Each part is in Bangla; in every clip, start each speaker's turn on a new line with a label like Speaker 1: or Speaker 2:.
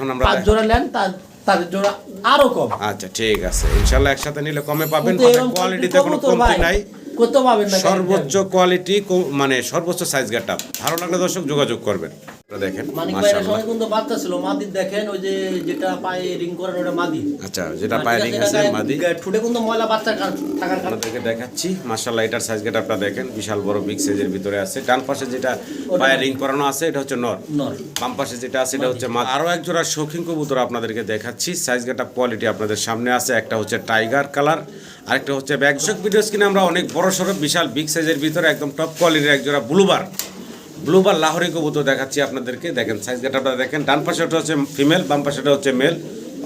Speaker 1: এখন আমরা
Speaker 2: 5 জোড়া নেন তার জোড়া আরো কম।
Speaker 1: আচ্ছা ঠিক আছে, ইনশাআল্লাহ একসাথে নিলে কমে পাবেন। কোয়ালিটিতে কোনো কমতি নাই,
Speaker 2: কত পাবেন না,
Speaker 1: সর্বোচ্চ কোয়ালিটি, মানে সর্বোচ্চ সাইজ গেটআপ। ভালো লাগলে দর্শক যোগাযোগ করবেন। দেখেন
Speaker 2: মাশাআল্লাহ কিন্তু বাচ্চা ছিল মাদি, দেখেন ওই যে যেটা পায়ে রিং করেন ওটা মাদি।
Speaker 1: আচ্ছা, যেটা পায়ে রিং আছে মাদি।
Speaker 2: ঠুটে কিন্তু ময়লা বাচ্চা থাকার কারণে
Speaker 1: আপনাদেরকে দেখাচ্ছি। মাশাআল্লাহ এটার সাইজ গেটআপটা দেখেন, বিশাল বড় বিগ সাইজের ভিতরে আছে। ডান পাশে যেটা পায়ে রিং করানো আছে এটা হচ্ছে নর, বাম পাশে যেটা আছে এটা হচ্ছে মাদি। আরো এক জোড়া শৌখিন কবুতর আপনাদেরকে দেখাচ্ছি। সাইজ গেটআপ কোয়ালিটি আপনাদের সামনে আছে। একটা হচ্ছে টাইগার কালার, আরেকটা হচ্ছে ব্যাকশক। ভিডিও স্ক্রিনে আমরা অনেক বড় সড়ো বিশাল বিগ সাইজের ভিতরে একদম টপ কোয়ালিটির এক জোড়া ব্লুবার লাহোরি কবুতর দেখাচ্ছি আপনাদেরকে। দেখেন সাইজ গেটআপটা দেখেন, ডান পাশেটা হচ্ছে ফিমেল, বাম পাশেটা হচ্ছে মেল।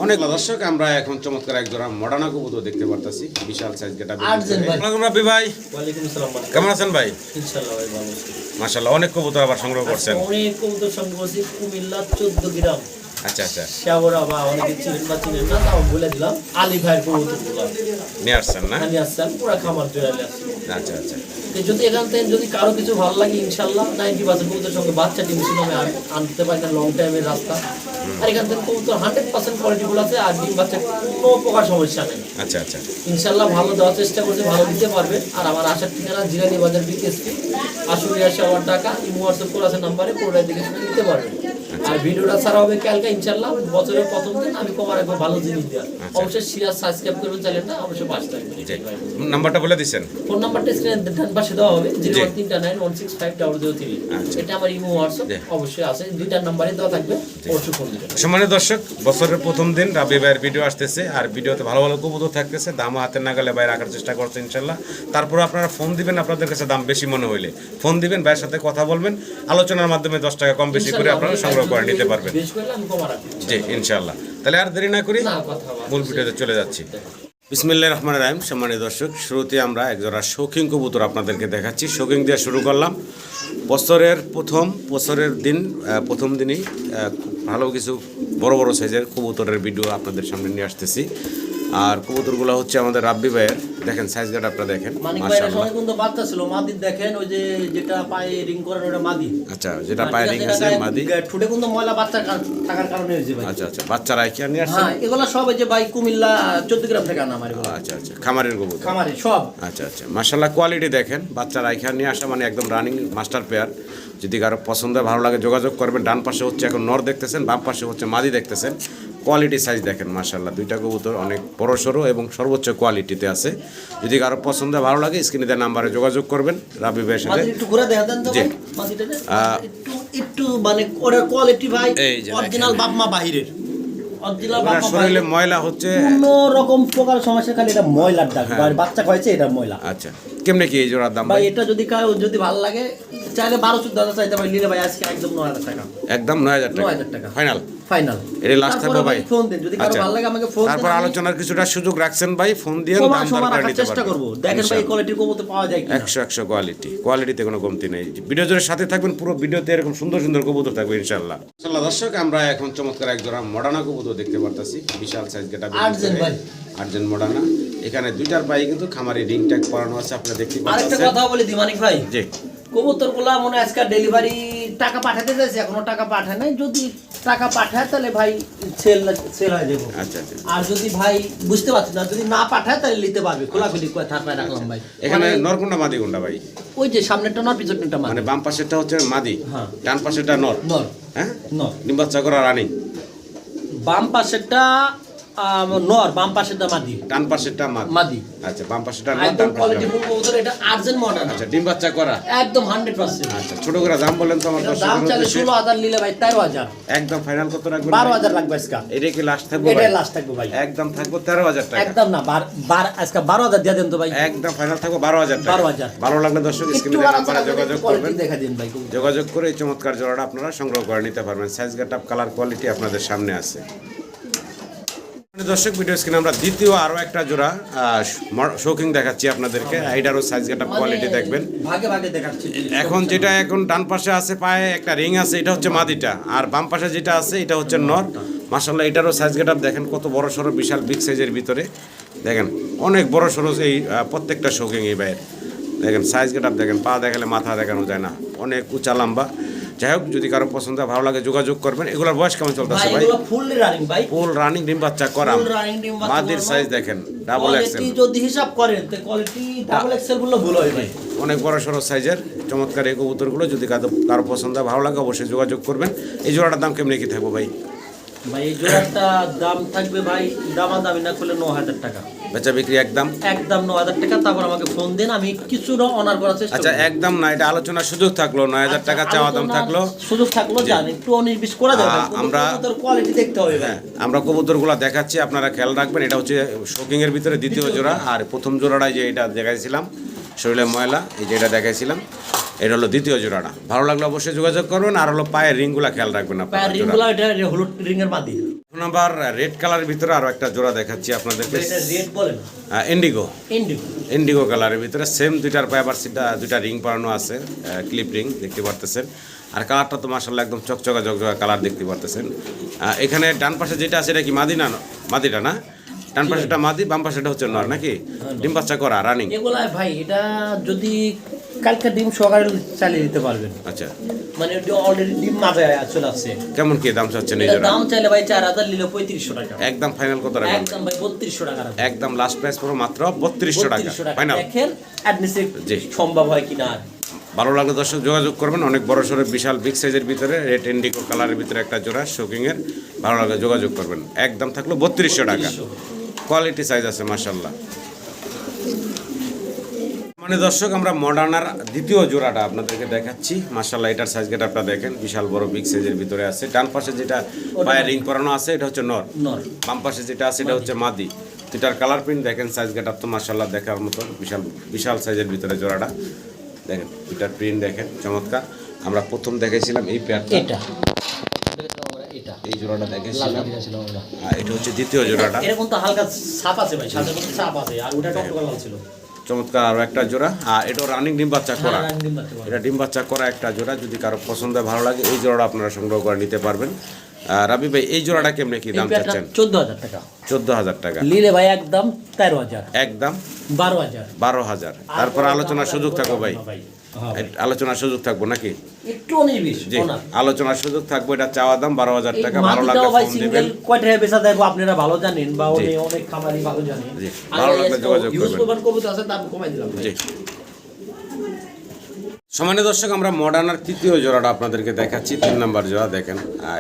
Speaker 1: অনেক দর্শক আমরা এখন চমৎকার এক জোড়া মডার্না কবুতর দেখতে পারতাছি, বিশাল সাইজ গেটআপ। ওয়ালাইকুম রাব্বি ভাই।
Speaker 2: ওয়ালাইকুম আসসালাম ভাই,
Speaker 1: কেমন আছেন ভাই?
Speaker 2: ইনশাআল্লাহ ভাই ভালো আছি।
Speaker 1: মাশাআল্লাহ অনেক কবুতর আবার সংগ্রহ করছেন।
Speaker 2: অনেক কবুতর সংগ্রহ করছি, কুমিল্লা 14 গ্রাম।
Speaker 1: আচ্ছা আচ্ছা,
Speaker 2: শাবরা বা অনেকে চিনেন না তাও বলে দিলাম। আলী ভাইয়ের কবুতরগুলো
Speaker 1: নিয়ে আসছেন না?
Speaker 2: নিয়ে আসছেন, পুরো খামার জোড়া নিয়ে আসছি।
Speaker 1: আচ্ছা আচ্ছা,
Speaker 2: যদি এখান থেকে যদি কারো কিছু ভালো লাগে ইনশাল্লাহ 90% কবুতর সঙ্গে বাচ্চা ডিম ছিল আমি আনতে পারি না, লং টাইমের রাস্তা। আর এখান থেকে কবুতর 100% কোয়ালিটিগুলো আছে, আর ডিম বাচ্চা কোনো প্রকার সমস্যা নেই।
Speaker 1: আচ্ছা আচ্ছা,
Speaker 2: ইনশাল্লাহ ভালো দেওয়ার চেষ্টা করছি, ভালো দিতে পারবে। আর আমার আসার ঠিকানা জিরানি বাজার বিকেএসপি, আশুলিয়া শহর ঢাকা। ইমো হোয়াটসঅ্যাপ করে আছে নাম্বারে, পুরোটা দেখে শুনে দিতে পারবে। আর ভিডিওটা ছাড়া হবে কালকে ইনশাল্লাহ। বছরের প্রথম দিন আমি কমার একবার ভালো জিনিস দেওয়া। অবশ্যই শেয়ার সাবস্ক্রাইব করবেন চ্যানেলটা, অবশ্যই পাশে থাকবেন।
Speaker 1: নাম্বারটা বলে দিচ্ছেন?
Speaker 2: ফোন নাম্বারটা স্ক্রিনে ডান পাশে দেওয়া হবে, 01329165003। এটা আমার ইমো হোয়াটসঅ্যাপ অবশ্যই আছে, দুইটা নাম্বারে দেওয়া থাকবে, অবশ্যই ফোন দিবেন।
Speaker 1: সম্মানিত দর্শক, বছরের প্রথম দিন রাব্বি ভাইয়ের ভিডিও আসতেছে, আর ভিডিওতে ভালো ভালো কবুতর থাকতেছে। দামও হাতে নাগালে ভাই রাখার চেষ্টা করছে ইনশাল্লাহ। তারপর আপনারা ফোন দিবেন, আপনাদের কাছে দাম বেশি মনে হইলে ফোন দিবেন, ভাইয়ের সাথে কথা বলবেন, আলোচনার মাধ্যমে 10 টাকা কম বেশি করে আপনারা সংগ্রহ করে নিতে পারবেন। জি ইনশাল্লাহ। তাহলে আর দেরি না করি মূল ভিডিওতে চলে যাচ্ছি। বিসমিল্লাহির রহমানির রহিম। সম্মানিত দর্শক, শুরুতে আমরা একজোড়া শৌখিন কবুতর আপনাদেরকে দেখাচ্ছি। শৌখিন দিয়ে শুরু করলাম। বছরের প্রথম দিনই ভালো কিছু বড় বড় সাইজের কবুতরের ভিডিও আপনাদের সামনে নিয়ে আসতেছি। আর কবুতরগুলো হচ্ছে আমাদের রাব্বি ভাইয়ের। দেখেন সাইজ গেটআপটা দেখেন, মাশাআল্লাহ।
Speaker 2: কিন্তু বাচ্চা ছিল মাদি, দেখেন ওই যে যেটা পায়ে রিং করেন ওটা মাদি।
Speaker 1: আচ্ছা, যেটা পায়ে রিং আছে মাদি।
Speaker 2: ঠুটে কিন্তু ময়লা বাচ্চা থাকার কারণে হয়েছে ভাই।
Speaker 1: আচ্ছা আচ্ছা, বাচ্চারা কি নিয়ে আসছে?
Speaker 2: হ্যাঁ, এগুলা সব এই যে ভাই কুমিল্লা 14 গ্রাম থেকে আনা আমার এগুলো।
Speaker 1: আচ্ছা আচ্ছা, খামারের কবুতর,
Speaker 2: খামারে সব।
Speaker 1: আচ্ছা আচ্ছা, মাশাআল্লাহ কোয়ালিটি দেখেন। বাচ্চারা এখানে নিয়ে আসা মানে একদম রানিং মাস্টার পেয়ার। যদি কারো পছন্দ ভালো লাগে যোগাযোগ করবেন। ডান পাশে হচ্ছে এখন নর দেখতেছেন, বাম পাশে হচ্ছে মাদি দেখতেছেন। কোয়ালিটি সাইজ দেখেন মাশাআল্লাহ, দুইটা কবুতর অনেক বড় সড়ো এবং সর্বোচ্চ কোয়ালিটিতে আছে। যদি কারো পছন্দ ভালো লাগে স্ক্রিনে দেওয়া নাম্বারে যোগাযোগ করবেন রাব্বি ভাইয়ের সাথে।
Speaker 2: একটু ঘুরে দেখা দেন তো ভাই মাদিটা, একটু মানে ওর কোয়ালিটি ভাই অরিজিনাল বাপমা বাহিরের।
Speaker 1: শরীরে ময়লা হচ্ছে
Speaker 2: কোনো রকম প্রকার সমস্যা, খালি এটা ময়লার দাগ। বাচ্চা খাইছে এটা ময়লা।
Speaker 1: আচ্ছা, কেমনে কি এই জোড়ার দাম
Speaker 2: ভাই? এটা যদি কারো যদি ভালো লাগে চাইলে 12-14 চাইতে ভাই নিলে ভাই আজকে একদম 9000 টাকা,
Speaker 1: একদম 9000 টাকা,
Speaker 2: 9000 টাকা
Speaker 1: ফাইনাল।
Speaker 2: এটা
Speaker 1: লাস্ট থাকবে ভাই।
Speaker 2: ফোন দিন যদি কারো ভালো লাগে আমাকে ফোন দিন।
Speaker 1: তারপর আলোচনার কিছুটা সুযোগ রাখছেন ভাই, ফোন দিয়ে দাম দর করে নিতে
Speaker 2: চেষ্টা করব। দেখেন ভাই কোয়ালিটির কবুতর পাওয়া যায় কি?
Speaker 1: 100 কোয়ালিটিতে কোনো কমতি নেই। ভিডিও জুড়ে সাথে থাকবেন, পুরো ভিডিওতে এরকম সুন্দর সুন্দর কবুতর থাকবে ইনশাআল্লাহ। ইনশাআল্লাহ দর্শক, আমরা এখন চমৎকার এক জোড়া মডার্না কবুতর দেখতে পারতাছি, বিশাল সাইজ গেটআপ। Urgent Moderna. এখানে দুইটার পায়ে কিন্তু খামারি রিং ট্যাগ পরানো আছে, আপনারা দেখতে পাচ্ছেন।
Speaker 2: আরেকটা কথা বলি দি মানিক ভাই, জি কবুতরগুলা মনে আজকে ডেলিভারি টাকা পাঠাতে যাচ্ছে, এখনো টাকা পাঠায় নাই। যদি টাকা পাঠায় তাহলে ভাই সেল হয়ে যাবে।
Speaker 1: আচ্ছা আচ্ছা,
Speaker 2: আর যদি ভাই বুঝতে পারছেন না, যদি না পাঠায় তাহলে নিতে পারবে। খোলাখুলি করে থাকবে রাখলাম ভাই।
Speaker 1: এখানে নরকুন্ডা মাদি কোনটা ভাই?
Speaker 2: ওই যে সামনেরটা নর, পিছনেরটা মাদি।
Speaker 1: মানে বাম পাশেরটা হচ্ছে মাদি, ডান পাশেরটা নর। হ্যাঁ,
Speaker 2: নর।
Speaker 1: ডিম বাচ্চা করা রানী।
Speaker 2: বাম পাশেরটা নর, বাম পাশেরটা মাদি,
Speaker 1: ডান পাশেরটা মাদি। আচ্ছা, বাম পাশেরটা নর, ডান পাশেরটা
Speaker 2: কোয়ালিটি কবুতর। এটা আর্জেন্ট মডার্ন।
Speaker 1: আচ্ছা, ডিম বাচ্চা করা
Speaker 2: একদম 100%।
Speaker 1: আচ্ছা, ছোট করে দাম বলেন তো আমার দর্শকদের।
Speaker 2: দাম চাইলে 16000 নিলে ভাই 13000।
Speaker 1: একদম ফাইনাল কত রাখবেন?
Speaker 2: 12000 লাগবে আজকে।
Speaker 1: এটা কি লাস্ট থাকবে?
Speaker 2: এটা লাস্ট থাকবে ভাই,
Speaker 1: একদম থাকবে 13000 টাকা।
Speaker 2: একদম না, আজকে 12000 দিয়ে দেন তো ভাই।
Speaker 1: একদম ফাইনাল থাকবে 12000 টাকা।
Speaker 2: 12000।
Speaker 1: ভালো লাগলে দর্শক স্ক্রিনে নাম্বারে যোগাযোগ করবেন,
Speaker 2: দেখা দিন ভাই।
Speaker 1: যোগাযোগ করে এই চমৎকার জোড়াটা আপনারা সংগ্রহ করে নিতে পারবেন। সাইজ গেটআপ কালার কোয়ালিটি আপনাদের সামনে আছে। দর্শক, ভিডিও স্ক্রিনে আমরা দ্বিতীয় আরো একটা জোড়া শৌখিন দেখাচ্ছি আপনাদেরকে। এইটারও সাইজ গেটআপ কোয়ালিটি দেখবেন,
Speaker 2: ভাগে ভাগে দেখাচ্ছি।
Speaker 1: এখন যেটা এখন ডান পাশে আছে পায়ে একটা রিং আছে, এটা হচ্ছে মাদিটা। আর বাম পাশে যেটা আছে এটা হচ্ছে নর। মাশাআল্লাহ, এটারও সাইজ গেটআপ দেখেন কত বড় সড়ো, বিশাল বিগ সাইজের ভিতরে। দেখেন অনেক বড় সড়ো এই প্রত্যেকটা শৌখিন এই ভাইয়ের। দেখেন সাইজ গেটআপ দেখেন, পা দেখালে মাথা দেখানো যায় না, অনেক উঁচা লম্বা। যাই হোক, যদি কারো পছন্দ ভালো লাগে যোগাযোগ করবেন। এগুলোর বয়স কেমন চলতেছে ভাই?
Speaker 2: এগুলো ফুল রানিং ভাই,
Speaker 1: ফুল রানিং ডিম বাচ্চা করা।
Speaker 2: ফুল রানিং ডিম বাচ্চা
Speaker 1: মাদির সাইজ দেখেন ডাবল এক্সেল,
Speaker 2: কোয়ালিটি যদি হিসাব করেন তো কোয়ালিটি ডাবল এক্সেল বললে ভুল হয় ভাই।
Speaker 1: অনেক বড় সড়ো সাইজের চমৎকার এই কবুতরগুলো যদি কারো পছন্দ ভালো লাগে অবশ্যই যোগাযোগ করবেন। এই জোড়াটার দাম কেমনি কি থাকবো ভাই?
Speaker 2: ভাই এই জোড়াটা দাম থাকবে ভাই, দামাদামি না করলে 9,000 টাকা।
Speaker 1: বেচা বিক্রি একদম
Speaker 2: একদম 9,000 টাকা। তারপর আমাকে ফোন দেন, আমি কিছুটা অনার করার চেষ্টা
Speaker 1: আচ্ছা
Speaker 2: করব।
Speaker 1: একদম না, এটা আলোচনার সুযোগ থাকলো, 9,000 টাকা চাওয়া দাম থাকলো,
Speaker 2: সুযোগ থাকলো জান একটু 19-20 করা যাবে।
Speaker 1: আমরা
Speaker 2: কোয়ালিটি দেখতে হবে ভাই।
Speaker 1: হ্যাঁ, আমরা কবুতরগুলো দেখাচ্ছি, আপনারা খেয়াল রাখবেন। এটা হচ্ছে শোকিং এর ভিতরে দ্বিতীয় জোড়া, আর প্রথম জোড়াটা যে এটা দেখাইছিলাম শরীরে ময়লা, এই যে এটা দেখাইছিলাম, এটা হলো দ্বিতীয় জোড়াটা। ভালো লাগলে অবশ্যই যোগাযোগ করবেন। আর হলো পায়ের রিংগুলা খেয়াল রাখবেন আপনারা।
Speaker 2: পায়ের রিংগুলো এটা হলুদ রিং এর মাদি।
Speaker 1: এখন আবার রেড কালারের ভিতরে আরো একটা জোড়া দেখাচ্ছি আপনাদেরকে,
Speaker 2: এটা রেড বলে না,
Speaker 1: ইন্ডিগো।
Speaker 2: ইন্ডিগো।
Speaker 1: ইন্ডিগো কালারের ভিতরে সেম দুইটার পায়ে আবার দুইটা রিং পরানো আছে, ক্লিপ রিং দেখতে পারতেছেন। আর কালারটা তো মাশাআল্লাহ একদম চকচকা জকজকা কালার দেখতে পারতেছেন। এখানে ডান পাশে যেটা আছে এটা কি মাদি না? মাদিটা না, ডান পাশেটা মাদি, বাম পাশেটা হচ্ছে নর নাকি? ডিম বাচ্চা করা রানিং
Speaker 2: এগুলা ভাই এটা যদি কালকে ডিম সকালে চালিয়ে দিতে পারবেন।
Speaker 1: আচ্ছা,
Speaker 2: মানে অলরেডি ডিম মাথায় চলে আসছে।
Speaker 1: কেমন কি দাম চাচ্ছেন এই
Speaker 2: এটার
Speaker 1: জোড়া?
Speaker 2: দাম চাইলে ভাই 4,000, নিলে 3500 টাকা।
Speaker 1: একদম ফাইনাল কত রাখবেন?
Speaker 2: একদম ভাই 3200 টাকা রাখবেন।
Speaker 1: একদম লাস্ট প্রাইস পুরো মাত্র 3200 টাকা
Speaker 2: 3200 টাকা।
Speaker 1: ফাইনাল।
Speaker 2: দেখেন অ্যাডমিসিভ
Speaker 1: জি।
Speaker 2: সম্ভব হয় কিনা। আর
Speaker 1: ভালো লাগলে দর্শক যোগাযোগ করবেন। অনেক বড় সড়ো বিশাল বিগ সাইজের ভিতরে রেড ইন্ডিগো কালারের ভিতরে একটা জোড়া শোকিং এর, ভালো লাগলে যোগাযোগ করবেন। একদম থাকলো 3200 টাকা। কোয়ালিটি সাইজ আছে মাশাআল্লাহ। মানে দর্শক আমরা মডার্নার দ্বিতীয় জোড়াটা আপনাদেরকে দেখাচ্ছি। মাশাআল্লাহ, এটার সাইজ গেট আপনারা দেখেন বিশাল বড় বিগ সাইজের ভিতরে আছে। ডান পাশে যেটা পায়ে রিং পরানো আছে এটা হচ্ছে নর,
Speaker 2: নর।
Speaker 1: বাম পাশে যেটা আছে এটা হচ্ছে মাদি। এটার কালার প্রিন্ট দেখেন, সাইজ গেট আপ তো মাশাআল্লাহ দেখার মতো বিশাল বিশাল সাইজের ভিতরে জোড়াটা দেখেন। এটার প্রিন্ট দেখেন চমৎকার। আমরা প্রথম দেখেছিলাম এই পেয়ারটা,
Speaker 2: এটা
Speaker 1: এই জোড়াটা দেখেছিলাম,
Speaker 2: দেখেছিলাম আমরা।
Speaker 1: আর এটা হচ্ছে দ্বিতীয় জোড়াটা।
Speaker 2: এরকম তো হালকা ছাপ আছে ভাই, সাথে মধ্যে ছাপ আছে, আর ওটা টকটকা লাল ছিল।
Speaker 1: চমৎকার আরো একটা জোড়া, আর এটা রানিং ডিম বাচ্চা করা।
Speaker 2: হ্যাঁ, ডিম বাচ্চা করা।
Speaker 1: এটা ডিম বাচ্চা করা একটা জোড়া। যদি কারো পছন্দ ভালো লাগে এই জোড়াটা আপনারা সংগ্রহ করে নিতে পারবেন। রাবি ভাই এই জোড়াটা কেমনে কি দাম
Speaker 2: এই পেয়ারটা
Speaker 1: চাচ্ছেন?
Speaker 2: 14,000 টাকা।
Speaker 1: 14,000 টাকা
Speaker 2: নিলে ভাই একদম 13,000,
Speaker 1: একদম
Speaker 2: 12,000।
Speaker 1: 12,000। তারপর আলোচনার সুযোগ থাকবো ভাই,
Speaker 2: হ্যাঁ ভাই।
Speaker 1: আলোচনার সুযোগ থাকবো নাকি?
Speaker 2: একটু 19-20
Speaker 1: জি,
Speaker 2: ওনার।
Speaker 1: আলোচনার সুযোগ থাকবো। এটা চাওয়া দাম 12,000
Speaker 2: এই
Speaker 1: টাকা। ভালো
Speaker 2: মাটিটাও
Speaker 1: লাগলে
Speaker 2: ভাই
Speaker 1: ফোন
Speaker 2: সিঙ্গেল
Speaker 1: দিবেন।
Speaker 2: কয় টাকা বেচা দেবো আপনারা ভালো জানেন, বা অনেক খামারি ভালো জানেন।
Speaker 1: জি, ভালো লাগলে যোগাযোগ
Speaker 2: ইউজ
Speaker 1: করবেন।
Speaker 2: করবেন, কবুতর আছে দাম কমাই দিলাম ভাই।
Speaker 1: জি। সম্মানিত দর্শক আমরা মডার্নার তৃতীয় জোড়াটা আপনাদেরকে দেখাচ্ছি। 3 নাম্বার জোড়া দেখেন,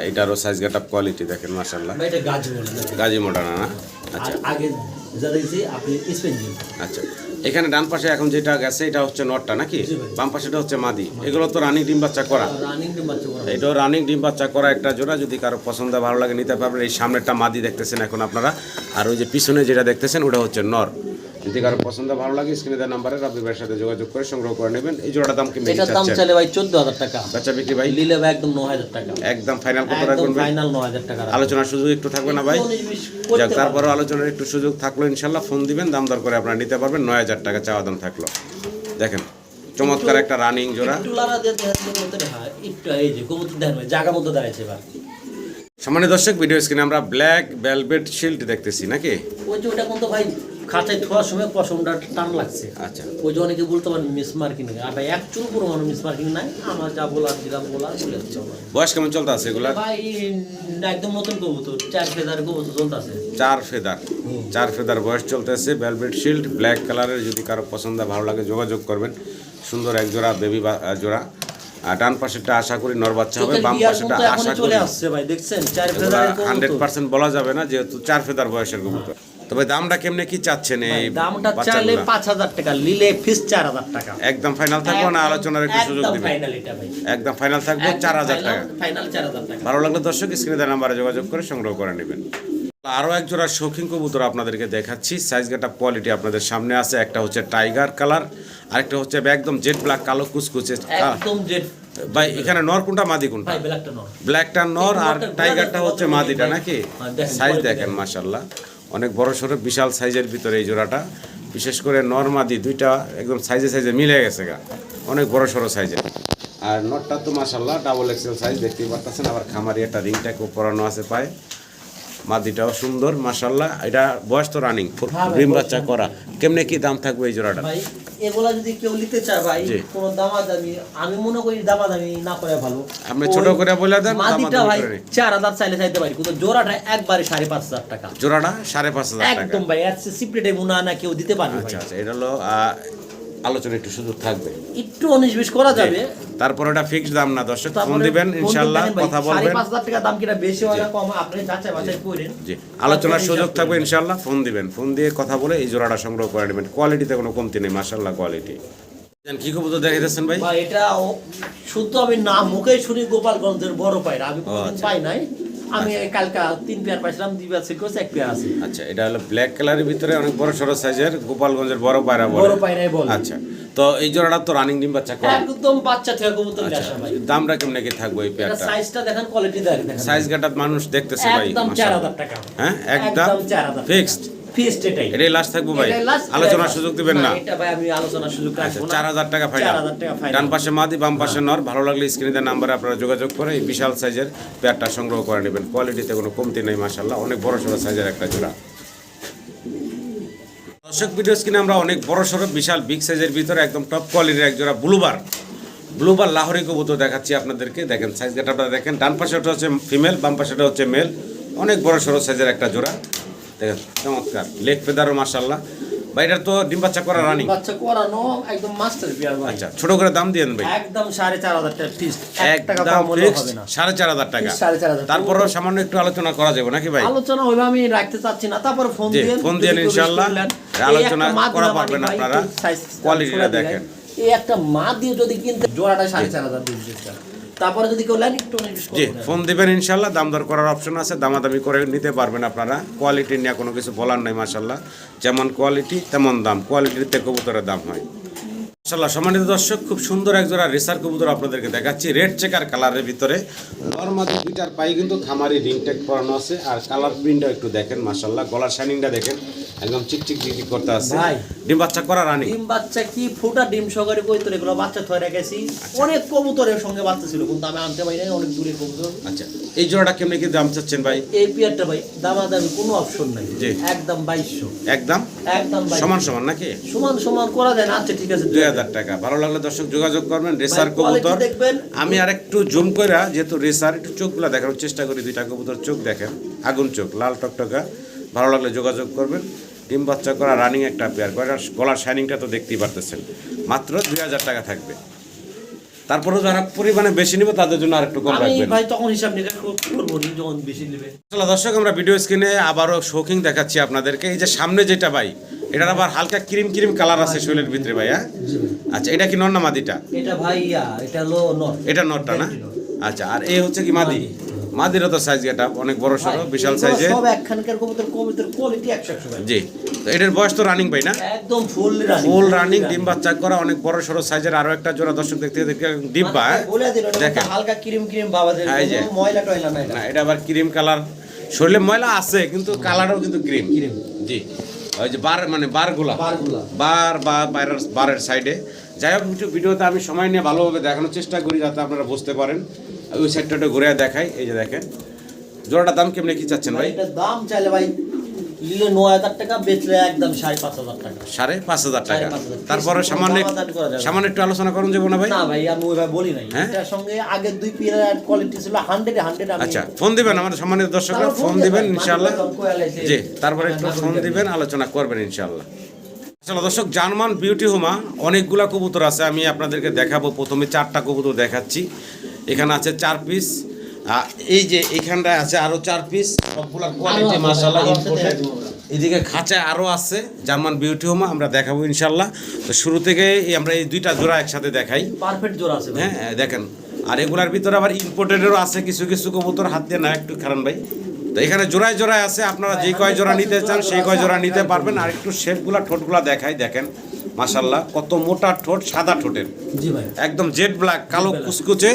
Speaker 1: এটারও সাইজ গেট আপ কোয়ালিটি দেখেন মাশাআল্লাহ।
Speaker 2: ভাই এটা গাছ বলে না।
Speaker 1: গাজী মডার্না না? আচ্ছা
Speaker 2: আর আগে যা দেখছি আপনি স্পেঞ্জিং।
Speaker 1: আচ্ছা, এখানে ডান পাশে এখন যেটা গেছে এটা হচ্ছে নটটা নাকি?
Speaker 2: জি ভাই।
Speaker 1: বাম পাশেটা হচ্ছে মাদি। এগুলো তো রানিং ডিম বাচ্চা করা।
Speaker 2: রানিং ডিম বাচ্চা করা।
Speaker 1: এটাও রানিং ডিম বাচ্চা করা একটা জোড়া। যদি কারো পছন্দ ভালো লাগে নিতে পারবেন। এই সামনেরটা মাদি দেখতেছেন এখন আপনারা, আর ওই যে পিছনে যেটা দেখতেছেন ওটা হচ্ছে নর। যদি কারো পছন্দ ভালো লাগে স্ক্রিনে দেওয়া নাম্বারে রাব্বি ভাইয়ের সাথে যোগাযোগ করে সংগ্রহ করে নেবেন। এই জোড়াটার দাম কি
Speaker 2: এটার দাম
Speaker 1: চাচ্ছেন?
Speaker 2: চলে ভাই 14,000 টাকা।
Speaker 1: বেচা বিক্রি ভাই
Speaker 2: নিলে ভাই একদম 9,000 টাকা।
Speaker 1: একদম ফাইনাল কত
Speaker 2: একদম
Speaker 1: রাখবেন ভাই?
Speaker 2: ফাইনাল 9,000 টাকা।
Speaker 1: আলোচনার সুযোগ একটু থাকবে না ভাই?
Speaker 2: 19-20
Speaker 1: যাক,
Speaker 2: করতে
Speaker 1: তারপরেও আলোচনার একটু সুযোগ থাকলো ইনশাল্লাহ। ফোন দিবেন, দাম দর করে আপনারা নিতে পারবেন। 9,000 টাকা চাওয়া দাম থাকলো। দেখেন চমৎকার একটা রানিং জোড়া।
Speaker 2: একটু লারা দিয়ে দেখেন কবুতর, হ্যাঁ একটু এই যে কবুতর দেখেন ভাই জায়গা মতো দাঁড়াইছে এবার।
Speaker 1: সম্মানিত দর্শক ভিডিও স্ক্রিনে আমরা ব্ল্যাক ভেলভেট শিল্ড দেখতেছি নাকি?
Speaker 2: ওই যে ওটা কিন্তু ভাই খাঁচায় ধোয়ার সময় পশমটা টান লাগছে।
Speaker 1: আচ্ছা,
Speaker 2: ওই যে অনেকে বলতে পারেন মিস মার্কিং, আর ভাই এক চুল পুরো মানুষ মিস মার্কিং নাই। আমার যা বলার দিলাম বলে দিচ্ছে আমার।
Speaker 1: বয়স কেমন চলতে আছে এগুলা?
Speaker 2: ভাই একদম নতুন কবুতর, 4 ফেদার কবুতর চলতেছে।
Speaker 1: 4 ফেদার, 4 ফেদার বয়স চলতেছে। ভেলভেট শিল্ড ব্ল্যাক কালারের। যদি কারো পছন্দ ভালো লাগে যোগাযোগ করবেন। সুন্দর এক জোড়া বেবি জোড়া। আর ডান পাশেরটা আশা করি নর বাচ্চা হবে, বাম পাশেরটা আশা করি
Speaker 2: চলে আসছে ভাই, দেখছেন 4 ফেদার
Speaker 1: 100% বলা যাবে না, যেহেতু 4 ফেদার বয়সের কবুতর। তবে দামটা কেমনে কি চাচ্ছেন এই
Speaker 2: দামটা চাইলে
Speaker 1: বাচ্চাগুলা?
Speaker 2: 5,000 টাকা, নিলে ফিস 4,000 টাকা।
Speaker 1: একদম ফাইনাল থাকবো না আলোচনার একটু সুযোগ
Speaker 2: একদম
Speaker 1: দিবেন?
Speaker 2: ফাইনাল এটা ভাই,
Speaker 1: একদম ফাইনাল থাকবে 4,000 টাকা।
Speaker 2: ফাইনাল 4,000 টাকা।
Speaker 1: ভালো লাগলে দর্শক স্ক্রিনে দেওয়া নাম্বারে যোগাযোগ করে সংগ্রহ করে নেবেন। আরও এক জোড়া শৌখিন কবুতর আপনাদেরকে দেখাচ্ছি। সাইজ গেটা কোয়ালিটি আপনাদের সামনে আছে। একটা হচ্ছে টাইগার কালার, আরেকটা হচ্ছে একদম জেড ব্ল্যাক কালো কুচকুচে।
Speaker 2: একদম জেড
Speaker 1: ভাই এখানে নর কোনটা মাদি কোনটা?
Speaker 2: ভাই ব্ল্যাকটা নর।
Speaker 1: ব্ল্যাকটা নর আর টাইগারটা হচ্ছে মাদিটা নাকি?
Speaker 2: দেখেন,
Speaker 1: সাইজ
Speaker 2: quality
Speaker 1: দেখেন মাশাআল্লাহ, অনেক বড় সড়ো বিশাল সাইজের ভিতরে এই জোড়াটা। বিশেষ করে নর মাদি দুইটা একদম সাইজে সাইজে মিলে গেছে গা, অনেক বড় সড়ো সাইজের। আর নটটা তো মাশাআল্লাহ ডাবল এক্সেল সাইজ দেখতেই পারতেছেন। আবার খামারি একটা রিং ট্যাগ পরানো আছে পায়ে। মাদিটাও সুন্দর মাশাআল্লাহ। এটা বয়স তো রানিং
Speaker 2: হ্যাঁ ভাই,
Speaker 1: ডিম
Speaker 2: বয়স
Speaker 1: বাচ্চা করা। কেমনে কি দাম থাকবে এই জোড়াটা?
Speaker 2: ভাই এগুলা যদি কেউ নিতে চায় ভাই,
Speaker 1: জি।
Speaker 2: কোনো দামাদামি আমি মনে করি দামাদামি না করে ভালো।
Speaker 1: আপনি ছোট করে বলে দেন,
Speaker 2: মাদিটা
Speaker 1: দামাদামি
Speaker 2: ভাই
Speaker 1: করে নিন।
Speaker 2: 4000 চাইলে চাইতে পারি, কিন্তু জোড়াটা একবারে 5,500 টাকা।
Speaker 1: জোড়াটা 5,500 টাকা।
Speaker 2: একদম ভাই, এর সিপ্রেটে মুনা না কেউ দিতে পারবে ভাই।
Speaker 1: আচ্ছা আচ্ছা, এটা হলো আলোচনা একটু সুযোগ থাকবে,
Speaker 2: একটু 19-20 করা যাবে।
Speaker 1: তারপর এটা ফিক্সড দাম না দর্শক, ফোন
Speaker 2: তারপরে
Speaker 1: দিবেন
Speaker 2: ফোন
Speaker 1: ইনশাআল্লাহ,
Speaker 2: দেখেন ভাই,
Speaker 1: কথা বলবেন।
Speaker 2: 5,500 টাকা দাম কিনা বেশি হয় না কম হয়, আপনি যাচাই বাছাই করেন।
Speaker 1: জি, আলোচনার
Speaker 2: হিসাব
Speaker 1: সুযোগ
Speaker 2: করে
Speaker 1: থাকবে
Speaker 2: নেবেন।
Speaker 1: ইনশাআল্লাহ, ফোন দিবেন, ফোন দিয়ে কথা বলে এই জোড়াটা সংগ্রহ করে নেবেন। কোয়ালিটিতে কোনো কমতি নেই মাশাআল্লাহ কোয়ালিটি। কি কবুতর দেখাইতেছেন ভাই?
Speaker 2: ভাই এটা শুদ্ধ আমি না মুখে শুনি গোপালগঞ্জের বড় পায়রা, আমি কোনদিন
Speaker 1: আচ্ছা।
Speaker 2: পাই নাই। আমি কালকা 3 পেয়ার পাইছিলাম, 2 পেয়ার সেল করছে, 1 পেয়ার আছে।
Speaker 1: আচ্ছা, এটা হলো ব্ল্যাক কালারের ভিতরে অনেক বড় সরো সাইজের গোপালগঞ্জের বড় পায়রা বলে।
Speaker 2: বড় পায়রাই বলে।
Speaker 1: আচ্ছা, তো এই জোড়াটা তো রানিং ডিম বাচ্চা করে।
Speaker 2: একদম বাচ্চা থেকে কবুতর নিয়ে
Speaker 1: আচ্ছা,
Speaker 2: আসা ভাই।
Speaker 1: দামটা কেমনে কি থাকবে এই
Speaker 2: এটা
Speaker 1: পেয়ারটা?
Speaker 2: সাইজটা দেখেন, কোয়ালিটি দেখেন।
Speaker 1: সাইজ গাটাত মানুষ দেখতেছে ভাই
Speaker 2: একদম
Speaker 1: মাশাআল্লাহ।
Speaker 2: 4,000 টাকা।
Speaker 1: হ্যাঁ, একদম
Speaker 2: 4,000
Speaker 1: ফিক্সড।
Speaker 2: ফিক্সড এটাই।
Speaker 1: এটাই লাস্ট থাকবো ভাই,
Speaker 2: এটাই last
Speaker 1: আলোচনার
Speaker 2: price।
Speaker 1: সুযোগ দিবেন না?
Speaker 2: এটা ভাই আমি আলোচনার সুযোগ
Speaker 1: আচ্ছা,
Speaker 2: রাখবো না।
Speaker 1: 4,000 টাকা ফাইনাল।
Speaker 2: 4,000 টাকা ফাইনাল।
Speaker 1: ডান পাশে মাদি, বাম পাশে নর। ভালো লাগলে স্ক্রিনে দেওয়া নাম্বারে আপনারা যোগাযোগ করে এই বিশাল সাইজের পেয়ারটা সংগ্রহ করে নেবেন। কোয়ালিটিতে কোনো কমতি নেই মাশাআল্লাহ, অনেক বড় সড়ো সাইজের একটা জোড়া। দর্শক, ভিডিও স্ক্রিনে আমরা অনেক বড় সড়ো বিশাল বিগ সাইজের ভিতরে একদম টপ কোয়ালিটির এক জোড়া ব্লুবার লাহোরি কবুতর দেখাচ্ছি আপনাদেরকে। দেখেন সাইজ গেট আপনারা দেখেন, ডান পাশেটা হচ্ছে ফিমেল, বাম পাশেটা হচ্ছে মেল। অনেক বড় সড়ো সাইজের একটা জোড়া, দেখেন চমৎকার লেগ ফেদারও মাশাআল্লাহ। ভাই এটা তো ডিম বাচ্চা করা রানিং।
Speaker 2: বাচ্চা করানো একদম মাস্টার পেয়ার ভাই।
Speaker 1: আচ্ছা, ছোট করে দাম দিয়েন ভাই।
Speaker 2: একদম 4,500 টাকা ফিক্সড। 1 টাকা
Speaker 1: একদম
Speaker 2: কম হলেও
Speaker 1: ফিক্সড
Speaker 2: হবে না।
Speaker 1: 4,500 টাকা।
Speaker 2: 4,500
Speaker 1: তারপরও সামান্য একটু আলোচনা করা যাবে নাকি ভাই?
Speaker 2: আলোচনা ওইভাবে আমি রাখতে চাচ্ছি না, তারপর ফোন
Speaker 1: জি,
Speaker 2: দিয়ে
Speaker 1: ফোন দিয়ে ইনশাআল্লাহ আলোচনা করা পারবেন আপনারা। কোয়ালিটিটা দেখেন।
Speaker 2: এই একটা মা দিয়ে যদি কিনতে জোড়াটা 4,500 দিয়ে, তারপরে যদি কেউ নেন একটু
Speaker 1: জি, ফোন দিবেন ইনশাআল্লাহ, দাম দর করার অপশন আছে, দামাদামি করে নিতে পারবেন আপনারা। কোয়ালিটি নিয়ে কোনো কিছু বলার নাই মাশাআল্লাহ, যেমন কোয়ালিটি তেমন দাম, কোয়ালিটিতে কবুতরের দাম হয় মাশাআল্লাহ। সম্মানিত দর্শক, খুব সুন্দর এক জোড়া রেসার কবুতর আপনাদেরকে দেখাচ্ছি, রেড চেকার কালারের ভিতরে। নরমাদি দুইটার পাই কিন্তু খামারি রিং ট্যাগ করানো আছে, আর কালার প্রিন্টটা একটু দেখেন মাশাআল্লাহ, গলার শাইনিংটা দেখেন, একদম চিকচিক চিকচিক করতে আছে।
Speaker 2: ভাই,
Speaker 1: ডিম বাচ্চা করা রানী।
Speaker 2: ডিম বাচ্চা কি ফুটা ডিম সহকারে কইতো, এগুলো বাচ্চা থয়ে রেখেছি। অনেক কবুতরের সঙ্গে বাচ্চা ছিল, কিন্তু আমি আনতে পারি নাই, অনেক দূরের কবুতর।
Speaker 1: আচ্ছা, এই জোড়াটা কেমনে কি দাম চাচ্ছেন ভাই?
Speaker 2: এই পেয়ারটা ভাই দামাদামি কোনো অপশন নাই,
Speaker 1: জি।
Speaker 2: একদম 2,200।
Speaker 1: একদম
Speaker 2: একদম 2,200।
Speaker 1: সমান সমান নাকি?
Speaker 2: সমান সমান করা যায় না? আচ্ছা ঠিক আছে,
Speaker 1: 2,000 টাকা। ভালো লাগলে দর্শক যোগাযোগ করবেন। রেসার
Speaker 2: quality
Speaker 1: কবুতর
Speaker 2: দেখবেন।
Speaker 1: আমি আর একটু জুম করে, যেহেতু রেসার, একটু চোখগুলো দেখানোর চেষ্টা করি। দুইটা কবুতর চোখ দেখেন, আগুন চোখ, লাল টকটকা। ভালো লাগলে যোগাযোগ করবেন। ডিম বাচ্চা করা রানিং একটা পেয়ার, গলার শাইনিংটা তো দেখতেই পারতেছেন। মাত্র 2,000 টাকা থাকবে। তারপরেও যারা পরিমাণে বেশি নিবে তাদের জন্য আর একটু কম
Speaker 2: আমি
Speaker 1: রাখবেন।
Speaker 2: ভাই তখন হিসাব নিকাশ করবো নি যখন বেশি নেবে।
Speaker 1: আসলে দর্শক, আমরা ভিডিও স্ক্রিনে আবারও শৌখিং দেখাচ্ছি আপনাদেরকে। এই যে সামনে যেটা ভাই, এটার আবার হালকা ক্রিম ক্রিম কালার আছে শরীরের ভিতরে ভাই। হ্যাঁ, আচ্ছা, এটা কি নর না মাদিটা?
Speaker 2: এটা ভাই এটা হলো নর।
Speaker 1: এটা নরটা না? আচ্ছা, আর এই হচ্ছে কি মাদি? মাদিরও তো সাইজ গেটা অনেক বড় সড়ো বিশাল সাইজের।
Speaker 2: সব একখানকার কবুতর কোয়ালিটি 100 ভাই।
Speaker 1: জি, তো এটার বয়স তো রানিং ভাই না?
Speaker 2: একদম ফুল
Speaker 1: রানিং ডিম বাচ্চা করা অনেক বড় সড়ো সাইজের। আরো একটা জোড়া দর্শক দেখতে দেখতে ডিব্বা।
Speaker 2: বলে দিল
Speaker 1: দেখেন
Speaker 2: হালকা ক্রিম ক্রিম বাবা দেয়,
Speaker 1: হ্যাঁ, এই যে।
Speaker 2: কোনো ময়লা টয়লা নাই।
Speaker 1: না, এটা আবার ক্রিম কালার, শরীরে ময়লা আছে কিন্তু কালারও কিন্তু ক্রিম। জি, ওই যে বারগুলা বা বারের সাইডে। যাই হোক, একটু ভিডিওতে আমি সময় নিয়ে ভালোভাবে দেখানোর চেষ্টা করি যাতে আপনারা বুঝতে পারেন। ওই সাইডটা ঘুরে দেখাই। এই যে দেখেন জোড়াটার দাম কেমনে কি চাচ্ছেন ভাই?
Speaker 2: এটা দাম চাইলে ভাই নিলে 9,000 টাকা, বেচলে একদম 5,500 টাকা।
Speaker 1: 5,500 টাকা।
Speaker 2: 5,500
Speaker 1: তারপরে সামান্য একটু আলোচনা করুন যাবো না ভাই?
Speaker 2: না ভাই, আমি ওইভাবে বলি নাই।
Speaker 1: হ্যাঁ?
Speaker 2: এটার সঙ্গে আগের 2 পেয়ার কোয়ালিটি ছিল 100 আমি।
Speaker 1: আচ্ছা, ফোন দিবেন আমাদের সম্মানিত দর্শকরা,
Speaker 2: তারপর
Speaker 1: ফোন
Speaker 2: ফোন
Speaker 1: দিবেন
Speaker 2: দেবেন,
Speaker 1: ইনশাআল্লাহ।
Speaker 2: মাঝে মাঝে কয়াল আছে।
Speaker 1: জি, তারপরে একটু
Speaker 2: না
Speaker 1: ফোন
Speaker 2: করলে
Speaker 1: দিবেন, আলোচনা করবেন ইনশাআল্লাহ। চলো দর্শক, জার্মান বিউটি হোমা অনেকগুলা কবুতর আছে, আমি আপনাদেরকে দেখাবো। প্রথমে 4টা কবুতর দেখাচ্ছি। এখানে আছে 4 পিস, এই যে এখানটায় আছে আরো 4 পিস। সবগুলার কোয়ালিটি মাশাআল্লাহ ইম্পোর্টেড। এদিকে খাঁচায় আরো আছে জার্মান বিউটি হোমা, আমরা দেখাবো ইনশাআল্লাহ। তো শুরু থেকে আমরা এই 2টা জোড়া একসাথে দেখাই।
Speaker 2: পারফেক্ট জোড়া আছে ভাই।
Speaker 1: হ্যাঁ, দেখেন। আর এগুলার ভিতরে আবার ইম্পোর্টেডেরও আছে কিছু কিছু কবুতর, হাত দিয়ে না একটু খারান ভাই। তো এখানে জোড়ায় জোড়ায় আছে, আপনারা যে কয় জোড়া নিতে চান সেই কয় জোড়া নিতে পারবেন। আর একটু শেপগুলা, ঠোঁটগুলা দেখাই। দেখেন মাশাআল্লাহ কত মোটা ঠোঁট, সাদা ঠোঁটের,
Speaker 2: জি ভাই।
Speaker 1: একদম জেড ব্ল্যাক, কালো কুচকুচে,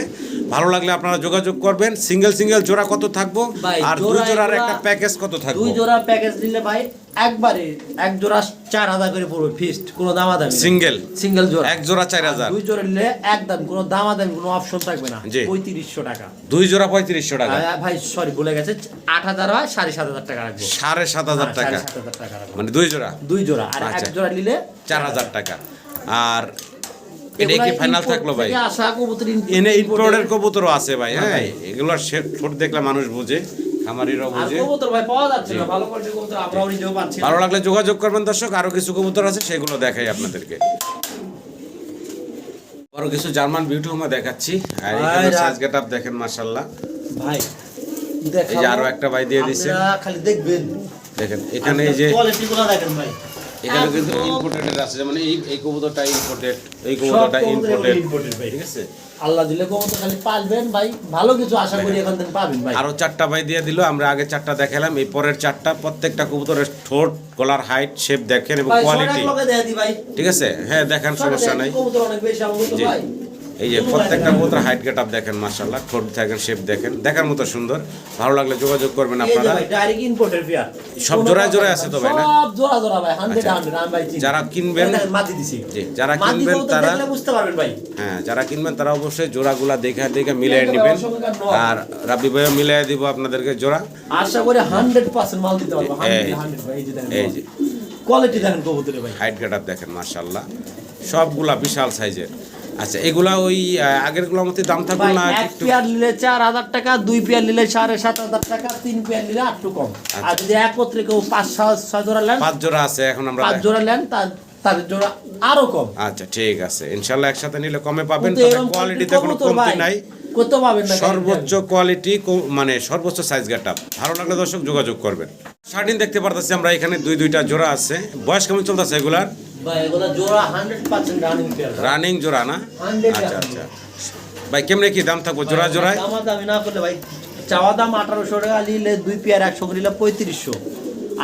Speaker 1: ভালো লাগলে আপনারা যোগাযোগ করবেন। সিঙ্গেল জোড়া কত থাকবো
Speaker 2: ভাই,
Speaker 1: আর দুই
Speaker 2: জোড়া
Speaker 1: জোড়ার
Speaker 2: এগুলা-
Speaker 1: একটা প্যাকেজ কত থাকবে?
Speaker 2: দুই জোড়া প্যাকেজ নিলে ভাই একবারে এক জোড়া 4000 করে পড়বে ফিক্সড, কোনো দামাদামি নেই। সিঙ্গেল জোড়া
Speaker 1: এক জোড়া 4000,
Speaker 2: দুই জোড়া নিলে একদম কোনো দামাদামি কোনো অপশন থাকবে না,
Speaker 1: জি।
Speaker 2: 3500 টাকা।
Speaker 1: দুই জোড়া 3500 টাকা,
Speaker 2: ভাই সরি ভুলে গেছে, 8000 হয় 7500 টাকা রাখবো।
Speaker 1: 7500 টাকা
Speaker 2: 7500 টাকা রাখবো
Speaker 1: মানে দুই জোড়া
Speaker 2: দুই জোড়া, আর
Speaker 1: আচ্ছা।
Speaker 2: এক জোড়া নিলে
Speaker 1: 4000 টাকা। আর এটা কি ফাইনাল থাকলো ভাই?
Speaker 2: আশা কবুতর
Speaker 1: এনে ইম্পোর্টের কবুতরও আছে ভাই, হ্যাঁ এগুলোর ছোট দেখলে মানুষ বুঝে, খামারিরাও
Speaker 2: আর
Speaker 1: বুঝে।
Speaker 2: কবুতর ভাই পাওয়া যাচ্ছে না, ভালো কোয়ালিটির কবুতর আমরাও নিজেও পাচ্ছি না।
Speaker 1: ভালো লাগলে যোগাযোগ করবেন দর্শক। আরো কিছু কবুতর আছে সেগুলো দেখাই আপনাদেরকে। আরো কিছু জার্মান বিউটি হোমা দেখাচ্ছি। আর এখানে সাইজ গেটআপ দেখেন মাশাআল্লাহ
Speaker 2: ভাই
Speaker 1: এই যে আরো একটা ভাই দিয়ে দিছে,
Speaker 2: আপনারা খালি দেখবেন,
Speaker 1: দেখেন এখানে এই যে
Speaker 2: কোয়ালিটিগুলো দেখেন ভাই।
Speaker 1: এখানে কিন্তু ইম্পোর্টেড আছে, যেমন এই কবুতরটা ইম্পোর্টেড, এই কবুতরটা ইম্পোর্টেড, ঠিক আছে?
Speaker 2: আল্লাহ দিলে কবুতর খালি পালবেন ভাই, ভালো কিছু আশা করি এখান থেকে পাবেন ভাই।
Speaker 1: আরো 4টা ভাই দিয়ে দিল। আমরা আগে 4টা দেখালাম, এই পরের 4টা প্রত্যেকটা কবুতরের ঠোঁট, গলার হাইট, শেপ দেখেন এবং
Speaker 2: ভাই
Speaker 1: কোয়ালিটি,
Speaker 2: সবাই লোকে দেয়া দি ভাই,
Speaker 1: ঠিক আছে? হ্যাঁ দেখান, সমস্যা নাই।
Speaker 2: কবুতর অনেক বেশি আমগো তো
Speaker 1: জি।
Speaker 2: ভাই।
Speaker 1: এই যে প্রত্যেকটা কবুতর হাইট গেটআপ দেখেন মাশাআল্লাহ, ঠোঁট দেখেন, শেপ দেখেন, দেখার মতো সুন্দর। ভালো লাগলে যোগাযোগ করবেন
Speaker 2: এই যে
Speaker 1: আপনারা।
Speaker 2: ভাই ডাইরেক্ট ইম্পোর্টের পেয়ার,
Speaker 1: সব জোড়ায় জোড়ায় আছে তো ভাই না?
Speaker 2: সব জোড়া জোড়া ভাই, 100 আমি ভাই চিনি।
Speaker 1: যারা কিনবেন,
Speaker 2: এই দেখেন, মাটি দিছি।
Speaker 1: জি, যারা
Speaker 2: মাটি
Speaker 1: কিনবেন
Speaker 2: কবুতর
Speaker 1: তারা,
Speaker 2: দেখলে বুঝতে পারবেন ভাই।
Speaker 1: হ্যাঁ যারা কিনবেন তারা অবশ্যই জোড়াগুলা দেখে মিলিয়ে নেবেন। আর রাব্বি ভাইও মিলিয়ে দিব আপনাদেরকে জোড়া।
Speaker 2: আশা করি 100% মাল দিতে পারবো, 100 ভাই। এই যে দেখেন,
Speaker 1: এই যে
Speaker 2: কোয়ালিটি দেখেন কবুতরের ভাই।
Speaker 1: হাইট গেটআপ দেখেন মাশাআল্লাহ, সবগুলা বিশাল সাইজের। আচ্ছা এগুলা ওই আগেরগুলোর মতো দাম থাকবে
Speaker 2: ভাই
Speaker 1: না
Speaker 2: এক
Speaker 1: একটু?
Speaker 2: পেয়ার নিলে 4000 টাকা, দুই পেয়ার নিলে 7500 টাকা, তিন পেয়ার নিলে একটু কম। আর যদি একত্রে কেউ 5-6 জোড়া নেন,
Speaker 1: 5 জোড়া আছে এখন আমরা
Speaker 2: 5 জোড়া নেন, তার জোড়া আরো কম।
Speaker 1: আচ্ছা ঠিক আছে, ইনশাআল্লাহ একসাথে নিলে কমে পাবেন।
Speaker 2: কিন্তু
Speaker 1: তবে
Speaker 2: এরকম
Speaker 1: কোয়ালিটিতে কোনো
Speaker 2: কবুতর
Speaker 1: কমতি
Speaker 2: ভাই
Speaker 1: নাই,
Speaker 2: কত পাবেন না
Speaker 1: সর্বোচ্চ কোয়ালিটি, মানে সর্বোচ্চ সাইজ গেটআপ। ভালো লাগলে দর্শক যোগাযোগ করবেন। শার্টিন দেখতে পারতেছি আমরা এখানে দুইটা জোড়া আছে। বয়স কেমন চলতেছে এগুলার?
Speaker 2: ভাই এগুলা জোড়া 100% রানিং পেয়ার,
Speaker 1: রানিং জোড়া না?
Speaker 2: 100
Speaker 1: আচ্ছা আচ্ছা ভাই, কেমনে কি দাম থাকবো জোড়া জোড়ায়?
Speaker 2: দামি না করলে ভাই, চাওয়া দাম 1800 টাকা, নিলে দুই পেয়ার 100 করে নিলে 3500,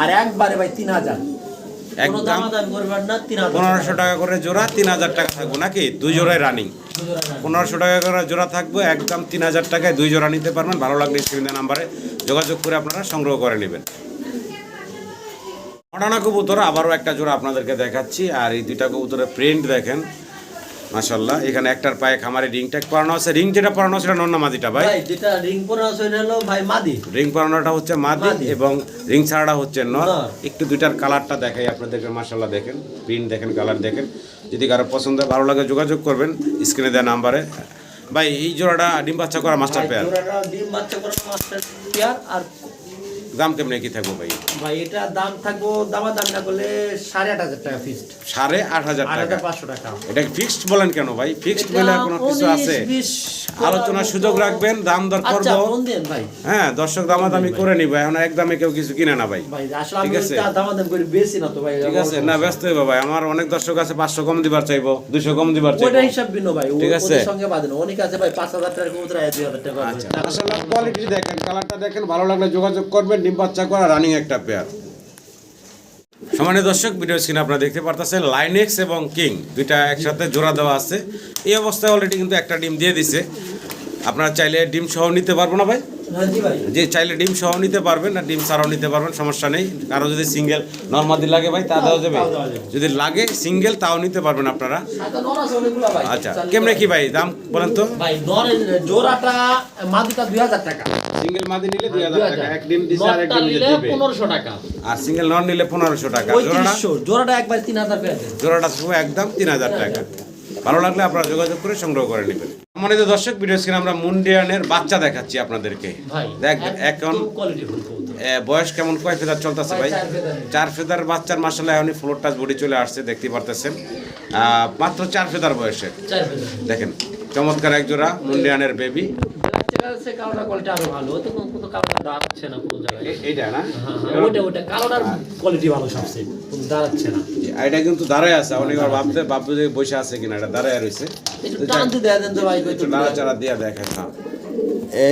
Speaker 2: আর একবারে ভাই 3000। কোনো
Speaker 1: একদম
Speaker 2: দামাদামি করবেন না, 3000
Speaker 1: 1500 টাকা করে জোড়া, 3000 টাকা থাকবো নাকি? দুই জোড়ায় রানিং 1500 টাকা করে জোড়া থাকবে, একদম 3000 টাকায় দুই জোড়া নিতে পারবেন। ভালো লাগলে স্ক্রিনে নাম্বারে যোগাযোগ করে আপনারা সংগ্রহ করে নেবেন। অডানা কবুতর আবারও একটা জোড়া আপনাদেরকে দেখাচ্ছি। আর এই দুইটা কবুতরের প্রিন্ট দেখেন মাশাআল্লাহ। এখানে একটার পায়ে খামারে রিং ট্যাগ পরানো আছে। রিং যেটা পরানো আছে সেটা নর না মাদিটা ভাই?
Speaker 2: ভাই যেটা রিং পরা আছে এটা হলো ভাই মাদি,
Speaker 1: রিং পরানোটা হচ্ছে মাদি এবং রিং ছাড়াটা হচ্ছে নর।
Speaker 2: নর।
Speaker 1: একটু দুইটার কালারটা দেখাই আপনাদেরকে মাশাআল্লাহ, দেখেন প্রিন্ট দেখেন, কালার দেখেন। যদি কারো পছন্দ হয়, ভালো লাগে যোগাযোগ করবেন স্ক্রিনে দেওয়া নাম্বারে। ভাই এই জোড়াটা ডিম বাচ্চা করা মাস্টার পেয়ার,
Speaker 2: জোড়াটা ডিম বাচ্চা করা মাস্টার পেয়ার। আর
Speaker 1: দাম কেমনে কি থাকবো ভাই?
Speaker 2: ভাই এটা দাম থাকবো, দাম না করলে 8500 টাকা ফিক্সড,
Speaker 1: 8500 টাকা।
Speaker 2: 8500 টাকা।
Speaker 1: এটা ফিক্সড বলেন কেন ভাই? ফিক্সড বলে কোনো কিছু আছে?
Speaker 2: 19-20
Speaker 1: আলোচনার সুযোগ রাখবেন, দাম দর
Speaker 2: আচ্ছা
Speaker 1: করবো।
Speaker 2: ফোন দেন ভাই।
Speaker 1: হ্যাঁ দর্শক দামাদামি করে নিবে, এখন একদমে কেউ কিছু কিনে না ভাই।
Speaker 2: ভাই আসলে
Speaker 1: ঠিক
Speaker 2: আমি
Speaker 1: আছে।
Speaker 2: দামাদাম করে বেশি না তো ভাই।
Speaker 1: ঠিক আছে, না ব্যস্ত হইবো ভাই। আমার অনেক দর্শক আছে 500 কম দিবার চাইবো, 200 কম দিবার
Speaker 2: ওইটা
Speaker 1: চাইবো।
Speaker 2: হিসাব ভিন্ন ভাই,
Speaker 1: ঠিক আছে।
Speaker 2: ওদের সঙ্গে বাদে না। অনেক আছে ভাই 5000 টাকার কবুতর 2000 টাকা।
Speaker 1: আচ্ছা আসলে কোয়ালিটি দেখেন, কালারটা দেখেন, ভালো লাগলে যোগাযোগ করবেন। ডিম বাচ্চা করা রানিং একটা পেয়ার। সম্মানিত দর্শক, ভিডিও স্ক্রিনে আপনারা দেখতে পারতেছেন লাইনেক্স এবং কিং দুইটা একসাথে জোড়া দেওয়া আছে। এই অবস্থায় অলরেডি কিন্তু একটা ডিম দিয়ে দিছে। আপনারা চাইলে ডিম সহ নিতে পারবো না ভাই?
Speaker 2: হ্যাঁ জি ভাই।
Speaker 1: যে চাইলে ডিম সহ নিতে পারবেন, না ডিম ছাড়াও নিতে পারবেন, সমস্যা নেই। কারো যদি সিঙ্গেল নর্মাদি লাগে ভাই তা দেওয়া যাবে, যদি লাগে সিঙ্গেল তাও নিতে পারবেন আপনারা।
Speaker 2: সাথে নর আছে অনেকগুলো ভাই।
Speaker 1: আচ্ছা কেমনে কি ভাই দাম বলেন তো?
Speaker 2: ভাই নরের জোড়াটা মাদিটা 2000 টাকা,
Speaker 1: সিঙ্গেল মাদি নিলে 2000 টাকা, এক ডিম দিছে আর এক ডিম
Speaker 2: নিলে
Speaker 1: দিবে।
Speaker 2: 1500 টাকা,
Speaker 1: আর সিঙ্গেল নন নিলে 1500 টাকা। জোড়াটা
Speaker 2: 3500, জোড়াটা একবার 3000 পেয়ে দেন।
Speaker 1: জোড়াটা শুধু একদম 3000 টাকা। ভালো লাগলে আপনারা যোগাযোগ করে সংগ্রহ করে নেবেন। সম্মানিত দর্শক, ভিডিও স্ক্রিনে আমরা মুন্ডিয়ানের বাচ্চা দেখাচ্ছি আপনাদেরকে।
Speaker 2: ভাই
Speaker 1: দেখবেন এখন
Speaker 2: কোয়ালিটি ফুল কবুতর।
Speaker 1: বয়স কেমন, কয় ফেদার চলতেছে ভাই?
Speaker 2: ভাই, 4 ফেদার।
Speaker 1: 4 ফেদার বাচ্চার মাশাআল্লাহ এখনই ফ্লোর টাচ বডি চলে আসছে, দেখতে পারতেছেন। মাত্র 4 ফেদার বয়সে
Speaker 2: 4 ফেদার।
Speaker 1: দেখেন চমৎকার এক জোড়া মুন্ডিয়ানের বেবি।
Speaker 2: সে কালোটা কোয়ালিটি আরো ভালো, ওতে কোনো কালোটা দাঁড়াচ্ছে না কোনো জায়গায়।
Speaker 1: এইটা না?
Speaker 2: হ্যাঁ, ওটা কালোটার কোয়ালিটি ভালো সবচেয়ে, কোনো দাঁড়াচ্ছে না।
Speaker 1: এটা কিন্তু দাঁড়ায় আছে, অনেকবার ভাবতে যে বসে আছে কিনা, এটা দাঁড়ায় রয়েছে।
Speaker 2: একটু টানতে দেয়া দেন তো ভাই,
Speaker 1: একটু নাড়াচাড়া দিয়ে দেখেন। হ্যাঁ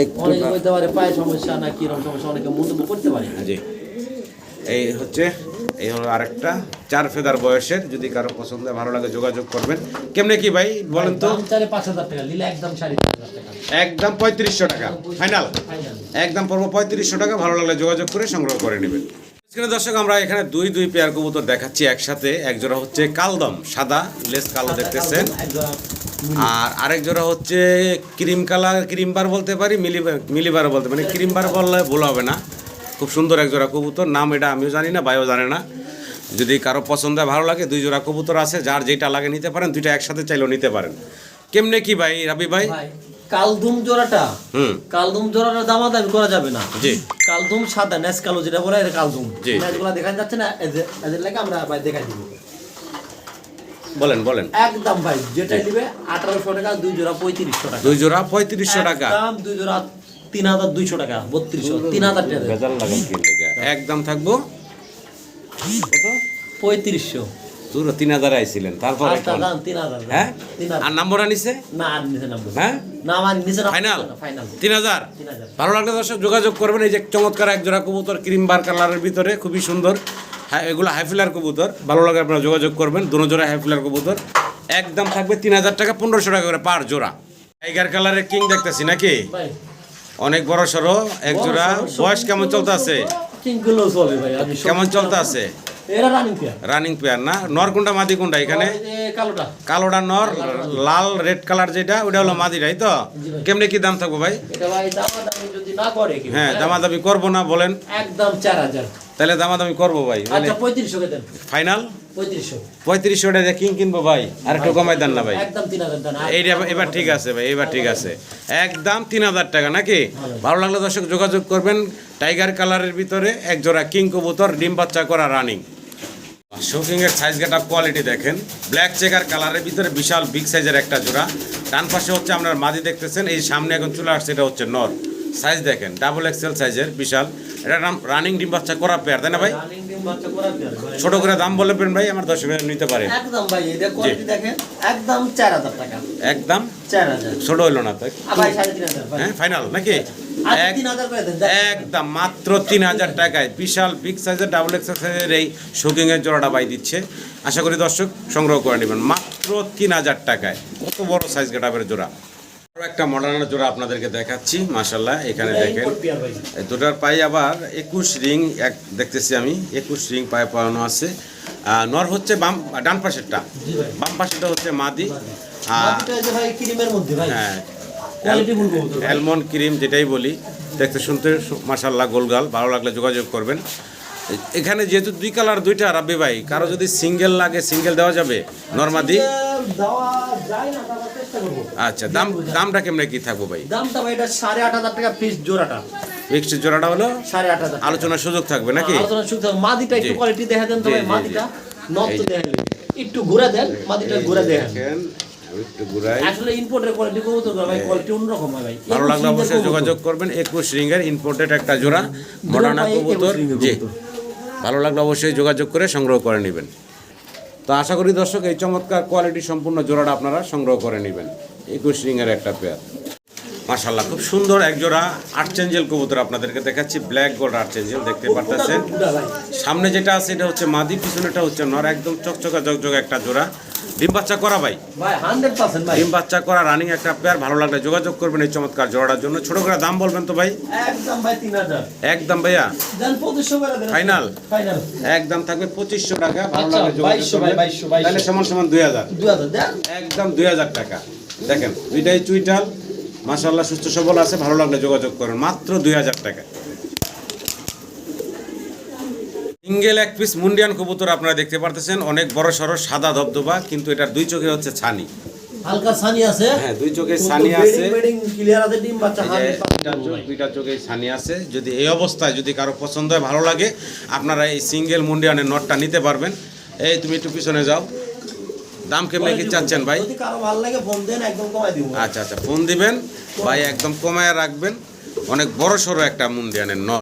Speaker 1: একটু
Speaker 2: অনেকে বলতে পারে পায়ে সমস্যা না কি রকম সমস্যা, অনেকে মন্তব্য করতে পারে।
Speaker 1: জি এই হচ্ছে এই হলো আরেকটা 4 ফেদার বয়সের, যদি কারো পছন্দ হয় ভালো লাগে যোগাযোগ করবেন। কেমনে কি ভাই বলেন তো?
Speaker 2: দাম চারে 5000 টাকা, নিলে একদম 3500 টাকা,
Speaker 1: একদম 3500 টাকা ফাইনাল,
Speaker 2: ফাইনাল।
Speaker 1: একদম পড়বো 3500 টাকা। ভালো লাগলে যোগাযোগ করে সংগ্রহ করে নেবেন। এখানে দর্শক আমরা এখানে দুই পেয়ার কবুতর দেখাচ্ছি একসাথে। এক জোড়া হচ্ছে কালদম, সাদা লেস কালো দেখতেছেন, আর আরেক জোড়া হচ্ছে ক্রিম কালার, ক্রিম বার বলতে পারি, মিলিবার বলতে মানে ক্রিম বার বললে ভুল হবে না। খুব সুন্দর এক জোড়া কবুতর, নাম এটা আমিও জানি না, ভাইও জানে না। যদি কারো পছন্দ হয় ভালো লাগে, 2 জোড়া কবুতর আছে, যার যেটা লাগে নিতে পারেন, দুইটা একসাথে চাইলেও নিতে পারেন। কেমনে কি ভাই রাবি ভাই?
Speaker 2: কালদুম জোড়াটা, কালদুম জোড়াটার দামাদামি করা যাবে না।
Speaker 1: জি,
Speaker 2: কালদুম সাদা নেস কালো যেটা বলে এটা কালদুম।
Speaker 1: জি,
Speaker 2: এগুলা দেখা যাচ্ছে না, এদের লাগে আমরা ভাই দেখাই দিব।
Speaker 1: বলেন
Speaker 2: একদম ভাই যেটা নিবে 1800 টাকা, 2 জোড়া 3500 টাকা,
Speaker 1: 2 জোড়া 3500 টাকা,
Speaker 2: একদম 2 জোড়া 3200 টাকা, 3200 3000 টাকা,
Speaker 1: বেজাল লাগাম কি লেগে একদম থাকবো কত
Speaker 2: 3500।
Speaker 1: তুই 3000 আইছিলেন, তারপরে
Speaker 2: আচ্ছা দাম 3000।
Speaker 1: হ্যাঁ
Speaker 2: 3000
Speaker 1: আর নাম্বার আনিছে
Speaker 2: না, আর নিচে নাম্বার
Speaker 1: হ্যাঁ
Speaker 2: না, আমার নিচে না,
Speaker 1: ফাইনাল
Speaker 2: ফাইনাল
Speaker 1: 3000।
Speaker 2: 3000।
Speaker 1: ভালো লাগলে দর্শক যোগাযোগ করবেন। এই যে চমৎকার এক জোড়া কবুতর ক্রিম বার কালারের ভিতরে, খুবই সুন্দর। হ্যাঁ, এগুলো হাইফিলার কবুতর, ভালো লাগে আপনারা যোগাযোগ করবেন। দুটো জোড়া হাইফিলার কবুতর, একদম থাকবে 3000 টাকা, 1500 টাকা করে পার জোড়া। টাইগার কালারের কিং দেখতেছি নাকি,
Speaker 2: ভাই
Speaker 1: অনেক বড় সড়ো এক জোড়া। বয়স কেমন চলতে আছে?
Speaker 2: কিংগুলো চলে ভাই, আমি
Speaker 1: কেমন চলতে আছে?
Speaker 2: এরা রানিং পেয়ার।
Speaker 1: রানিং পেয়ার না? নর কোনটা মাদি কোনটা এখানে?
Speaker 2: কালোটা,
Speaker 1: কালোটা নর, লাল রেড কালার যেটা ওটা হলো মাদি, তাই তো? কেমনে কি দাম থাকবো ভাই?
Speaker 2: এটা ভাই দামাদামি যদি না করে কি,
Speaker 1: হ্যাঁ, দামাদামি করবো না বলেন?
Speaker 2: একদম 4000।
Speaker 1: তাহলে দামাদামি করবো ভাই,
Speaker 2: আচ্ছা 3500 কে দেন,
Speaker 1: ফাইনাল
Speaker 2: 3500।
Speaker 1: 3500 টাকা কিং কিনবো ভাই, আর একটু কমাই দেন না ভাই?
Speaker 2: একদম 3000 দেন।
Speaker 1: এইটা এবার ঠিক আছে ভাই, এবার ঠিক আছে, একদম 3000 টাকা নাকি? ভালো লাগলে দর্শক যোগাযোগ করবেন। টাইগার কালারের ভিতরে এক জোড়া কিং কবুতর, ডিম বাচ্চা করা রানিং। শোকিং এর সাইজ গেট আপ কোয়ালিটি দেখেন, ব্ল্যাক চেকার কালারের ভিতরে বিশাল বিগ সাইজের একটা জোড়া। ডান পাশে হচ্ছে আপনার মাদি দেখতেছেন, এই সামনে এখন চলে আসছে, এটা হচ্ছে নর। সাইজ দেখেন ডাবল এক্সেল সাইজের বিশাল, এটা রানিং ডিম বাচ্চা করা পেয়ার, তাই না ভাই?
Speaker 2: রানিং ডিম বাচ্চা করা পেয়ার ভাই।
Speaker 1: ছোট করে দাম বলবেন ভাই, আমার দর্শক নিতে পারে।
Speaker 2: একদম ভাই এটা কোয়ালিটি দেখেন, একদম 4000 টাকা,
Speaker 1: একদম
Speaker 2: 4000।
Speaker 1: ছোট হইলো না তাই?
Speaker 2: ভাই 3500 ভাই।
Speaker 1: হ্যাঁ ফাইনাল নাকি?
Speaker 2: আচ্ছা 3000 করে দেন।
Speaker 1: একদম মাত্র 3000 টাকায় বিশাল বিগ সাইজের ডাবল এক্সেল সাইজের এই শোকিং এর জোড়াটা ভাই দিচ্ছে। আশা করি দর্শক সংগ্রহ করে নেবেন মাত্র 3000 টাকায়। কত বড় সাইজ গেটাপের জোড়া। আরো একটা মডার্নের জোড়া আপনাদেরকে দেখাচ্ছি, মাশাআল্লাহ। এখানে দেখেন এই দুটার পায়ে আবার 21 রিং এক দেখতেছি আমি, 21 রিং পায়ে পাওয়ানো আছে। নর হচ্ছে ডান পাশেরটা, বাম পাশেরটা হচ্ছে মাদি।
Speaker 2: মাদিটা যে ভাই ক্রিমের মধ্যে ভাই,
Speaker 1: হ্যাঁ
Speaker 2: কোয়ালিটি বলবো তো ভাই।
Speaker 1: অ্যালমন্ড ক্রিম যেটাই বলি, দেখতে শুনতে মাশাআল্লাহ গোলগাল। ভালো লাগলে যোগাযোগ করবেন। এখানে যেহেতু 2 কালার 2টা রাব্বি ভাই, কারো যদি সিঙ্গেল লাগে সিঙ্গেল দেওয়া যাবে নরমাদি?
Speaker 2: দেওয়া যায় না, তারপর চেষ্টা করব।
Speaker 1: আচ্ছা দামটা কেমনে কি থাকবো ভাই?
Speaker 2: দামটা ভাই এটা 8500 টাকা পিস জোড়াটা।
Speaker 1: ফিক্সড জোড়াটা হলো
Speaker 2: 8500।
Speaker 1: আলোচনার সুযোগ থাকবে নাকি?
Speaker 2: আলোচনা শুনতে মাদিটা একটু
Speaker 1: জি।
Speaker 2: কোয়ালিটি দেখা দেন তো ভাই,
Speaker 1: জি, জি,
Speaker 2: মাদিটা নট তো দেখেন, একটু ঘুরে দেন, মাদিটা ঘুরে দেখেন।
Speaker 1: দেখেন আমি একটু ঘুরাই।
Speaker 2: আসলে ইম্পোর্টের কোয়ালিটি কবুতর ভাই, কোয়ালিটি অন্যরকম হয় ভাই।
Speaker 1: ভালো লাগলে অবশ্যই যোগাযোগ করবেন। 21 রিংয়ের ইম্পোর্টেড একটা জোড়া মডার্না কবুতর। জি, ভালো লাগলে অবশ্যই যোগাযোগ করে সংগ্রহ করে নেবেন। তো আশা করি দর্শক এই চমৎকার কোয়ালিটি সম্পূর্ণ জোড়াটা আপনারা সংগ্রহ করে নেবেন। 21 রিংয়ের একটা পেয়ার, মাশাআল্লাহ খুব সুন্দর এক জোড়া আর্চেঞ্জেল কবুতর আপনাদেরকে দেখাচ্ছি। ব্ল্যাক গোল্ড আর্চেঞ্জেল দেখতে পারতেছেন। সামনে যেটা আছে এটা হচ্ছে মাদি, পিছনেটা হচ্ছে নর। একদম চকচকা জকজকা একটা জোড়া, ডিম বাচ্চা করা ভাই,
Speaker 2: ভাই 100% ভাই।
Speaker 1: ডিম বাচ্চা করা রানিং একটা পেয়ার। ভালো লাগলে যোগাযোগ করবেন এই চমৎকার জোড়াটার জন্য। ছোট করে দাম বলবেন তো ভাই?
Speaker 2: একদম ভাই 3000।
Speaker 1: একদম ভাইয়া
Speaker 2: দেন 2500 করে দেন।
Speaker 1: ফাইনাল
Speaker 2: ফাইনাল
Speaker 1: একদম থাকবে 2500 টাকা। ভালো
Speaker 2: আচ্ছা,
Speaker 1: লাগলে যোগাযোগ
Speaker 2: 2200 ভাই,
Speaker 1: করবেন।
Speaker 2: 2200
Speaker 1: তাহলে সমান 2000।
Speaker 2: 2000 দেন।
Speaker 1: একদম 2000 টাকা। দেখেন দুইটাই চুইটাল, মাশাআল্লাহ সুস্থ সবল আছে। ভালো লাগলে যোগাযোগ করুন মাত্র 2000 টাকা। সিঙ্গেল এক পিস মুন্ডিয়ান কবুতর আপনারা দেখতে পারতেছেন, অনেক বড় সড়ো সাদা ধবধবা, কিন্তু এটার 2 চোখে হচ্ছে ছানি।
Speaker 2: হালকা ছানি আছে,
Speaker 1: হ্যাঁ 2 চোখে ছানি আছে,
Speaker 2: বেডিং ক্লিয়ার আছে, ডিম বাচ্চা
Speaker 1: দুইটা চোখে ছানি আছে। যদি এই অবস্থায় যদি কারো পছন্দ হয় ভালো লাগে, আপনারা এই সিঙ্গেল মুন্ডিয়ানের নটটা নিতে পারবেন। এই তুমি একটু পিছনে যাও। দাম কেমন কি চাচ্ছেন ভাই?
Speaker 2: যদি কারো ভালো লাগে ফোন দেন, একদম কমাই দিব।
Speaker 1: আচ্ছা ফোন দিবেন ভাই, একদম কমায় রাখবেন। অনেক বড় সড়ো একটা মুন্ডিয়ানের নট।